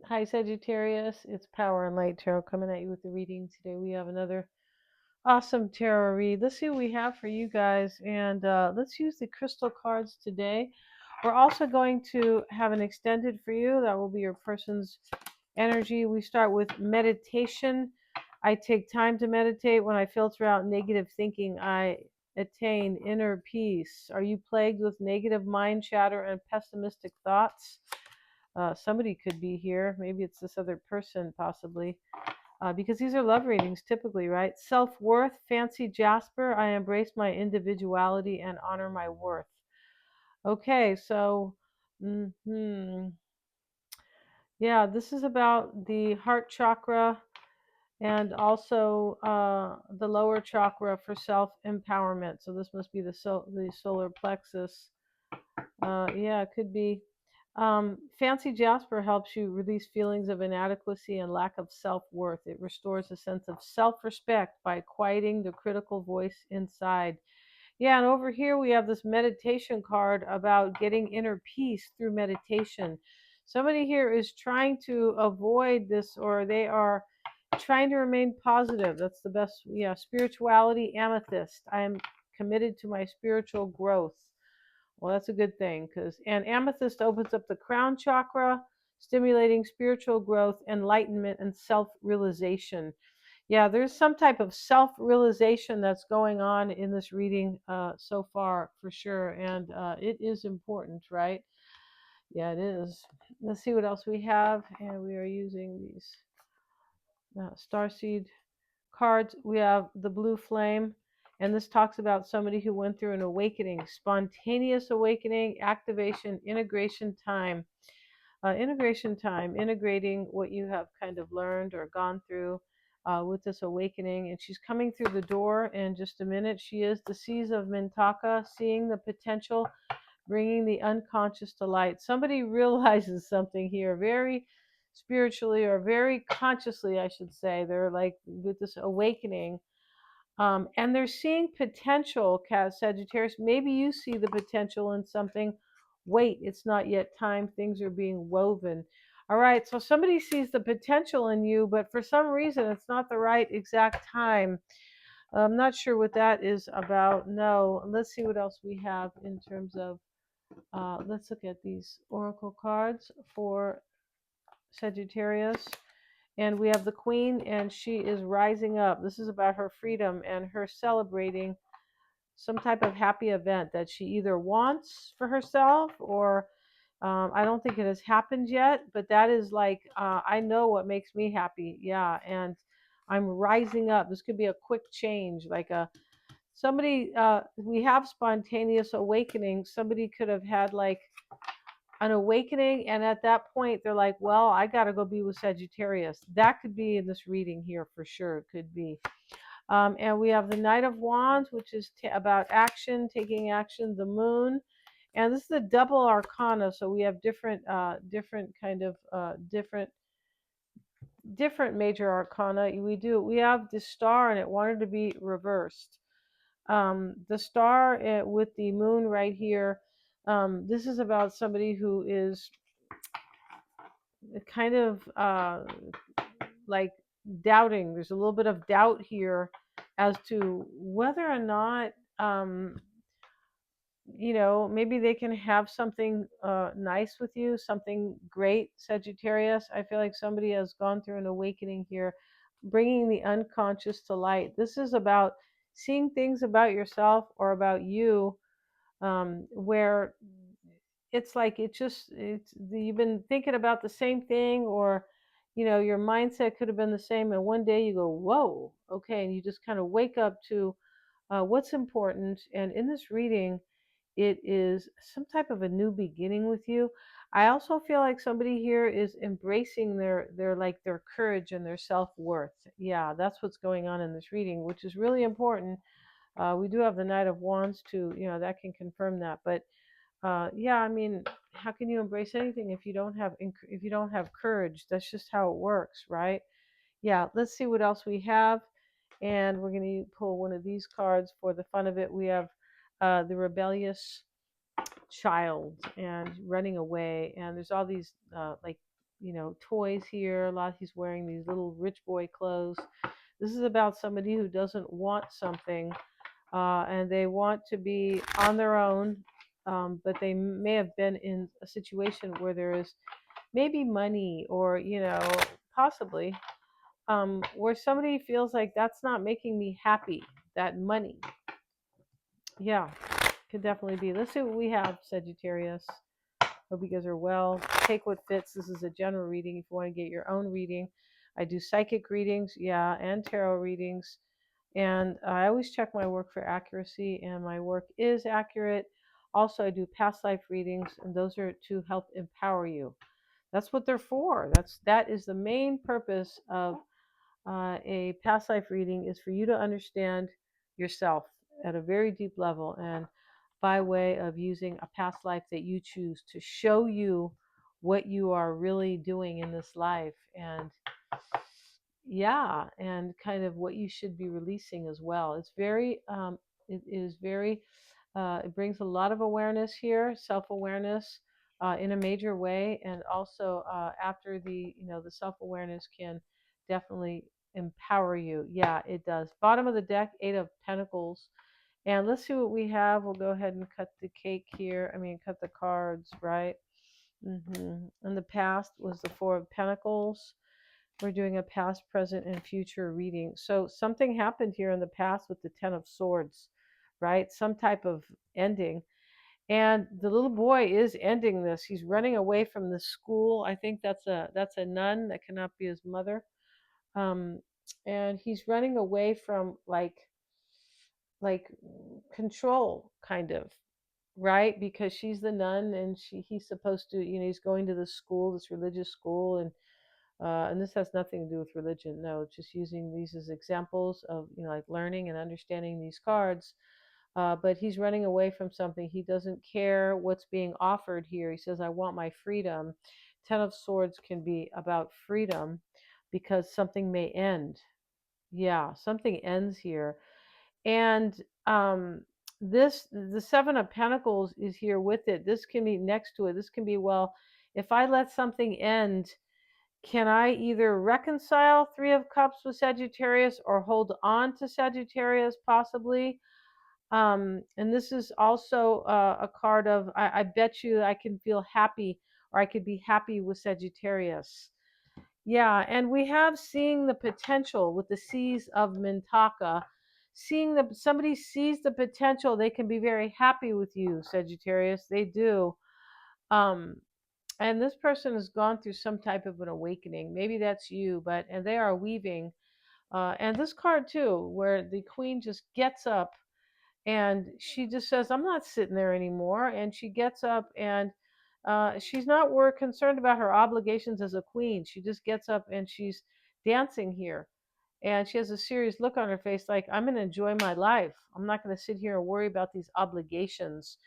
Hi, Sagittarius. It's Power and Light Tarot coming at you with the reading today. We have another awesome tarot read. Let's see what we have for you guys, and let's use the crystal cards today. We're also going to have an extended for you. That will be your person's energy. We start with meditation. I take time to meditate. When I filter out negative thinking, I attain inner peace. Are you plagued with negative mind chatter and pessimistic thoughts? Somebody could be here. Maybe it's this other person, possibly. Because these are love readings typically, right? Self worth, fancy Jasper. I embrace my individuality and honor my worth. Okay, so, yeah, this is about the heart chakra and also the lower chakra for self empowerment. So this must be the solar plexus. Yeah, it could be. Fancy Jasper helps you release feelings of inadequacy and lack of self worth. It restores a sense of self respect by quieting the critical voice inside. Yeah, and over here we have this meditation card about getting inner peace through meditation. Somebody here is trying to avoid this, or they are trying to remain positive. That's the best. Yeah, spirituality, amethyst. I am committed to my spiritual growth. Well, that's a good thing because and amethyst opens up the crown chakra, stimulating spiritual growth, enlightenment, and self-realization. Yeah, there's some type of self-realization that's going on in this reading so far for sure, and it is important, right? Yeah, it is. Let's see what else we have, and we are using these starseed cards. We have the blue flame, and this talks about somebody who went through an awakening, spontaneous awakening, activation, integration time, integrating what you have kind of learned or gone through with this awakening. And she's coming through the door in just a minute. She is the seas of Mintaka, seeing the potential, bringing the unconscious to light. Somebody realizes something here very spiritually or very consciously, I should say. They're like with this awakening. And they're seeing potential, Sagittarius. Maybe you see the potential in something. Wait, it's not yet time. Things are being woven. All right, so somebody sees the potential in you, but for some reason it's not the right exact time. I'm not sure what that is about. No, let's see what else we have in terms of let's look at these oracle cards for Sagittarius. And we have the queen, and she is rising up. This is about her freedom and her celebrating some type of happy event that she either wants for herself or I don't think it has happened yet, but that is like, I know what makes me happy. Yeah. And I'm rising up. This could be a quick change, like somebody, we have spontaneous awakening. Somebody could have had like an awakening, and at that point they're like, well, I got to go be with Sagittarius. That could be in this reading here for sure. It could be. And we have the Knight of Wands, which is about action, taking action. The Moon, and this is a double arcana, so we have different kind of different major arcana. We have the Star, and it wanted to be reversed. The Star with the Moon right here. This is about somebody who is kind of like doubting. There's a little bit of doubt here as to whether or not, maybe they can have something nice with you, something great, Sagittarius. I feel like somebody has gone through an awakening here, bringing the unconscious to light. This is about seeing things about yourself or about you where it's like it's you've been thinking about the same thing, or your mindset could have been the same, and one day you go, whoa, okay, and you just kind of wake up to what's important. And in this reading, it is some type of a new beginning with you. I also feel like somebody here is embracing their courage and their self-worth. Yeah, that's what's going on in this reading, which is really important. We do have the Knight of Wands too, that can confirm that. But yeah, I mean, how can you embrace anything if you don't have courage? That's just how it works, right? Yeah, let's see what else we have. And we're going to pull one of these cards for the fun of it. We have the rebellious child and running away, and there's all these like toys here. A lot he's wearing these little rich boy clothes. This is about somebody who doesn't want something, and they want to be on their own, but they may have been in a situation where there is maybe money or possibly where somebody feels like that's not making me happy. That money, yeah, could definitely be. Let's see what we have, Sagittarius. Hope you guys are well. Take what fits. This is a general reading. If you want to get your own reading, I do psychic readings, yeah, and tarot readings. And I always check my work for accuracy, and my work is accurate. Also, I do past life readings, and those are to help empower you. That's what they're for. That is the main purpose of a past life reading, is for you to understand yourself at a very deep level, and by way of using a past life that you choose to show you what you are really doing in this life, and yeah, and kind of what you should be releasing as well. It's very it is very it brings a lot of awareness here, self-awareness, in a major way. And also after the self-awareness can definitely empower you. Yeah, it does. Bottom of the deck, 8 of Pentacles. And let's see what we have. We'll go ahead and cut the cake here. I mean, cut the cards, right? In the past was the 4 of Pentacles. We're doing a past, present, and future reading. So something happened here in the past with the Ten of Swords, right? Some type of ending. And the little boy is ending this. He's running away from the school. I think that's a nun. That cannot be his mother. Um, and he's running away from like control, kind of, right? Because she's the nun, and he's supposed to, he's going to this school, this religious school, and this has nothing to do with religion. No, just using these as examples of, like learning and understanding these cards. But he's running away from something. He doesn't care what's being offered here. He says, I want my freedom. Ten of Swords can be about freedom because something may end. Yeah, something ends here. And the Seven of Pentacles is here with it. This can be next to it. This can be, well, if I let something end, can I either reconcile Three of Cups with Sagittarius or hold on to Sagittarius, possibly? And this is also a card of, I bet you I can feel happy, or I could be happy with Sagittarius. Yeah, and we have seeing the potential with the C's of Mintaka. Somebody sees the potential, they can be very happy with you, Sagittarius. They do. Um, and this person has gone through some type of an awakening. Maybe that's you, and they are weaving. And this card too, where the queen just gets up and she just says, I'm not sitting there anymore. And she gets up, and she's not concerned about her obligations as a queen. She just gets up and she's dancing here. And she has a serious look on her face, like, I'm going to enjoy my life. I'm not going to sit here and worry about these obligations.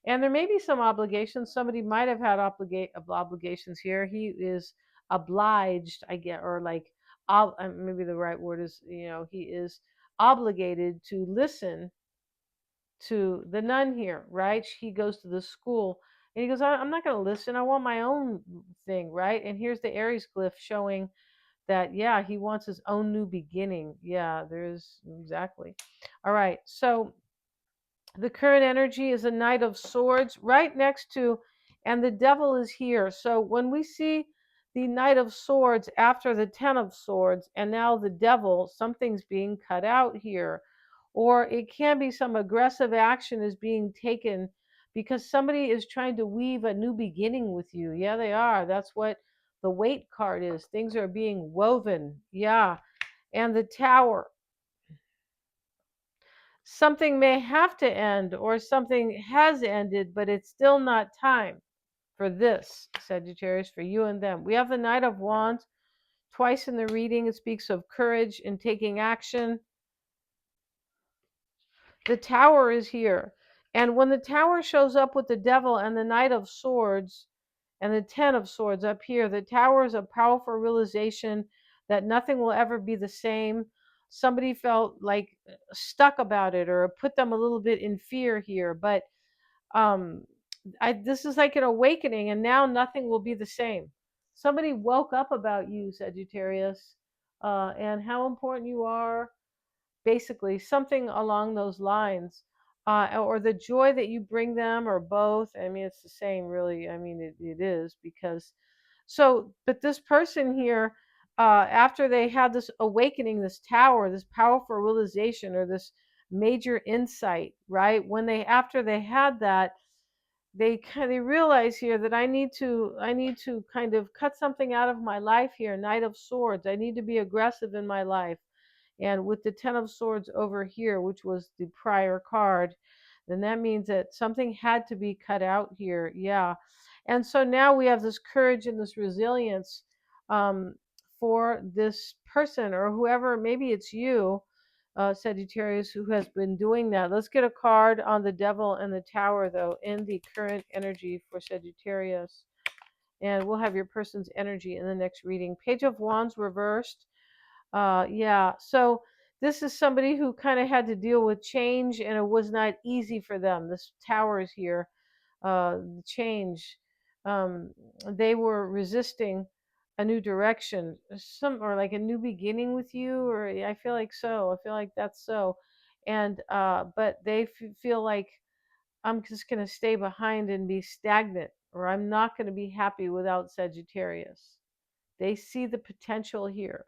And there may be some obligations. Somebody might have had obligations here. He is obliged, I get, or like, maybe the right word is, he is obligated to listen to the nun here, right? He goes to the school and he goes, I'm not going to listen. I want my own thing, right? And here's the Aries glyph showing that, yeah, he wants his own new beginning. Yeah, there's exactly. All right. So the current energy is a Knight of Swords right next to, and the Devil is here. So when we see the Knight of Swords after the Ten of Swords and now the Devil, something's being cut out here. Or it can be some aggressive action is being taken because somebody is trying to weave a new beginning with you. Yeah, they are. That's what the Weight card is. Things are being woven. Yeah. And the Tower. Something may have to end, or something has ended, but it's still not time for this, Sagittarius, for you and them. We have the Knight of Wands. Twice in the reading, it speaks of courage and taking action. The Tower is here. And when the Tower shows up with the Devil and the Knight of Swords and the Ten of Swords up here, the Tower is a powerful realization that nothing will ever be the same. Somebody felt like stuck about it, or put them a little bit in fear here. But this is like an awakening, and now nothing will be the same. somebody woke up about you, Sagittarius, and how important you are, basically something along those lines, or the joy that you bring them, or both. I mean, it's the same, really. I mean, it is, because so, but this person here, after they had this awakening, this tower, this powerful realization, or this major insight, right? When they, after they had that, they realize here that I need to kind of cut something out of my life here. Knight of Swords. I need to be aggressive in my life. And with the Ten of Swords over here, which was the prior card, then that means that something had to be cut out here. Yeah. And so now we have this courage and this resilience, um, for this person, or whoever, maybe it's you, Sagittarius, who has been doing that. Let's get a card on the Devil and the Tower, though, in the current energy for Sagittarius. And we'll have your person's energy in the next reading. Page of Wands reversed. Yeah. So this is somebody who kind of had to deal with change, and it was not easy for them. This tower is here. The change. Um, they were resisting a new direction, or like a new beginning with you, or I feel like so. I feel like that's so. And but they feel like, I'm just going to stay behind and be stagnant, or I'm not going to be happy without Sagittarius. They see the potential here.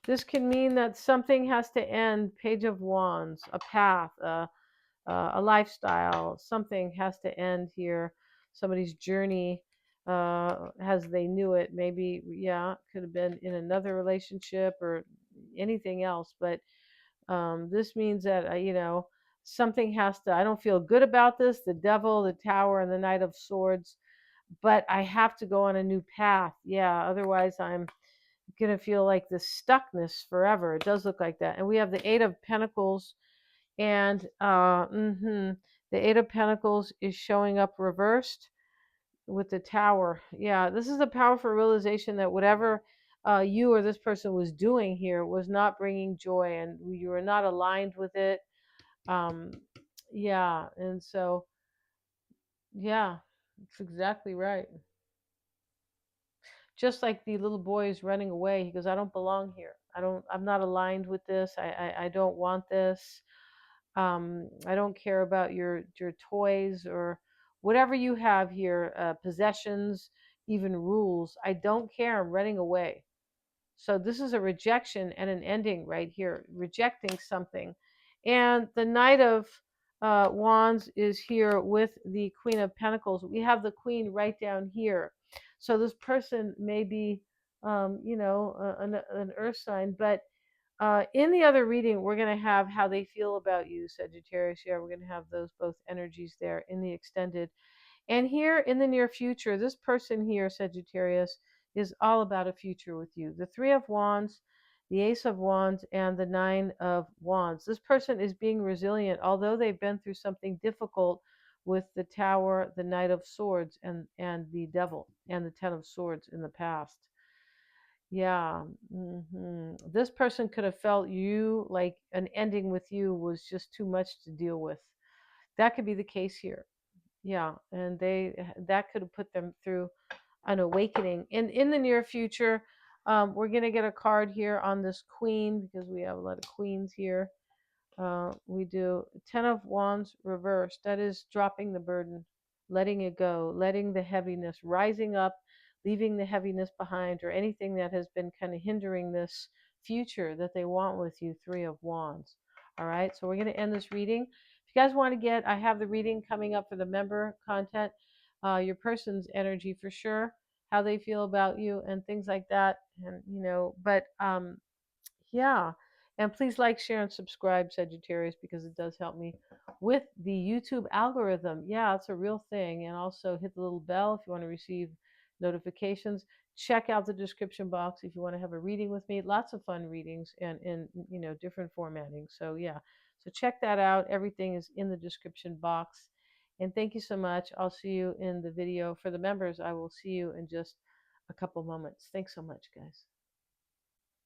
This can mean that something has to end. Page of Wands, a path, a lifestyle, something has to end here. Somebody's journey, as they knew it, maybe, yeah, could have been in another relationship or anything else. But this means that, something has to, I don't feel good about this, the Devil, the Tower, and the Knight of Swords, but I have to go on a new path. Yeah, otherwise I'm going to feel like this stuckness forever. It does look like that. And we have the Eight of Pentacles, and the Eight of Pentacles is showing up reversed with the Tower. Yeah, this is a powerful realization that whatever you or this person was doing here was not bringing joy, and you were not aligned with it. Um, yeah, and so, yeah, it's exactly right. Just like the little boy is running away, he goes, I don't belong here. I'm not aligned with this. I don't want this. I don't care about your toys or whatever you have here, possessions, even rules. I don't care. I'm running away. So this is a rejection and an ending right here, rejecting something. And the Knight of Wands is here with the Queen of Pentacles. We have the Queen right down here. So this person may be, an earth sign, but in the other reading, we're going to have how they feel about you, Sagittarius. Yeah, we're going to have those both energies there in the extended. And here in the near future, this person here, Sagittarius, is all about a future with you. The Three of Wands, the Ace of Wands, and the Nine of Wands. This person is being resilient, although they've been through something difficult with the Tower, the Knight of Swords, and the Devil, and the Ten of Swords in the past. Yeah. This person could have felt you, like an ending with you was just too much to deal with. That could be the case here. Yeah, and that could have put them through an awakening. And in the near future, we're gonna get a card here on this Queen, because we have a lot of queens here. We do Ten of Wands reversed. That is dropping the burden, letting it go, letting the heaviness, rising up, leaving the heaviness behind, or anything that has been kind of hindering this future that they want with you. Three of Wands. All right, so we're going to end this reading. If you guys want to I have the reading coming up for the member content, your person's energy for sure, how they feel about you, and things like that. And but yeah. And please like, share, and subscribe, Sagittarius, because it does help me with the YouTube algorithm. Yeah, it's a real thing. And also hit the little bell if you want to receive notifications. Check out the description box if you want to have a reading with me. Lots of fun readings and in different formatting. So yeah. So check that out. Everything is in the description box. And thank you so much. I'll see you in the video. For the members, I will see you in just a couple moments. Thanks so much, guys.